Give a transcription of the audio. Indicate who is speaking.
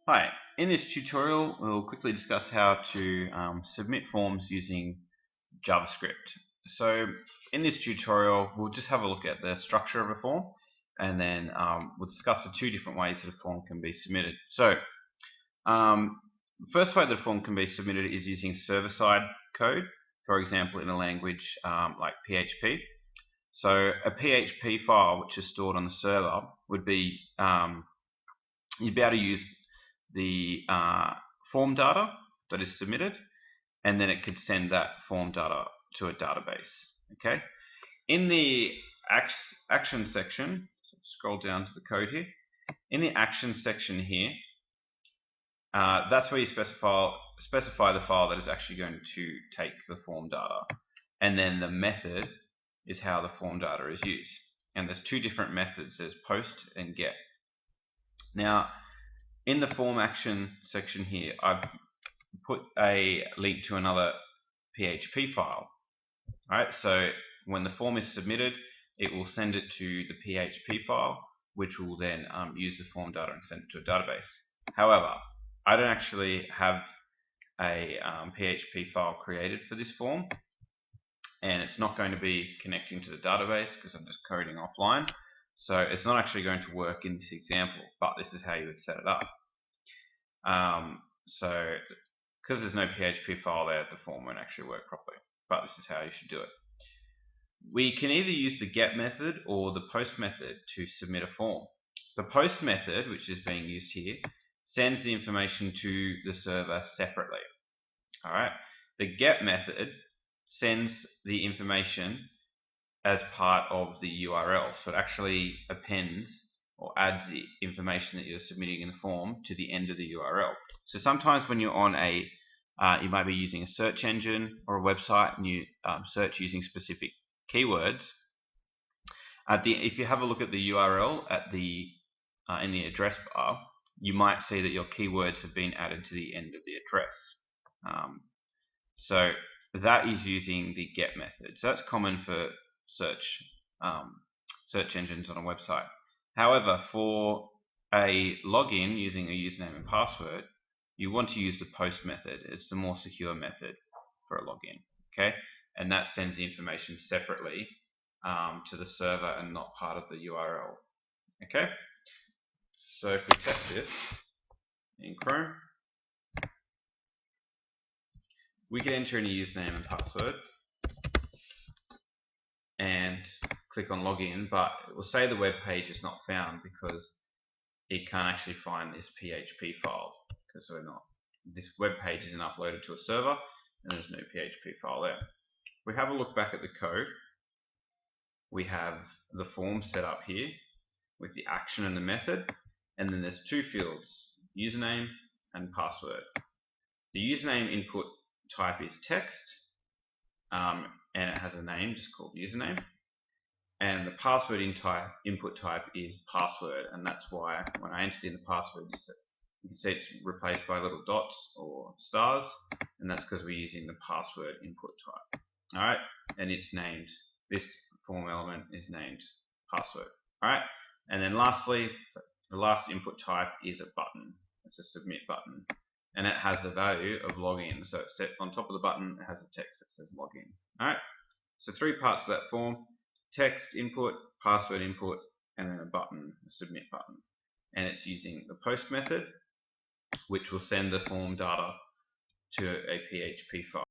Speaker 1: Hi, in this tutorial we'll quickly discuss how to submit forms using JavaScript. So in this tutorial we'll just have a look at the structure of a form, and then we'll discuss the two different ways that a form can be submitted. So the first way that a form can be submitted is using server-side code, for example in a language like PHP. So a PHP file which is stored on the server would be, you'd be able to use the form data that is submitted, and then it could send that form data to a database. Okay. In the action section, so scroll down to the code here. In the action section here, that's where you specify the file that is actually going to take the form data, and then the method is how the form data is used. And there's two different methods. There's post and get. Now, in the form action section here, I've put a link to another PHP file. Alright, so when the form is submitted, it will send it to the PHP file, which will then use the form data and send it to a database. However, I don't actually have a PHP file created for this form, and it's not going to be connecting to the database because I'm just coding offline. So it's not actually going to work in this example, but this is how you would set it up. So because there's no PHP file there, the form won't actually work properly, but this is how you should do it. We can either use the get method or the post method to submit a form. The post method, which is being used here, sends the information to the server separately. Alright, the get method sends the information as part of the URL, so it actually appends or adds the information that you're submitting in the form to the end of the URL. So sometimes when you're on you might be using a search engine or a website, and you search using specific keywords. If you have a look at the URL at in the address bar, you might see that your keywords have been added to the end of the address. So that is using the get method. So that's common for search engines on a website. However, for a login using a username and password, you want to use the post method. It's the more secure method for a login. Okay, and that sends the information separately to the server and not part of the URL. Okay, so if we test this in Chrome, we can enter in a username and password and click on login, but it will say the web page is not found because it can't actually find this PHP file, because this web page isn't uploaded to a server and there's no PHP file there. We have a look back at the code. We have the form set up here with the action and the method, and then there's two fields, username and password. The username input type is text, and it has a name just called username, and the password input type is password, and that's why when I entered in the password, you can see it's replaced by little dots or stars, and that's because we're using the password input type. Alright, and it's named, this form element is named password. Alright, and then lastly, the last input type is a button. It's a submit button, and it has the value of login. So it's set on top of the button, it has a text that says login. Alright, so three parts of that form: text input, password input, and then a button, a submit button. And it's using the post method, which will send the form data to a PHP file.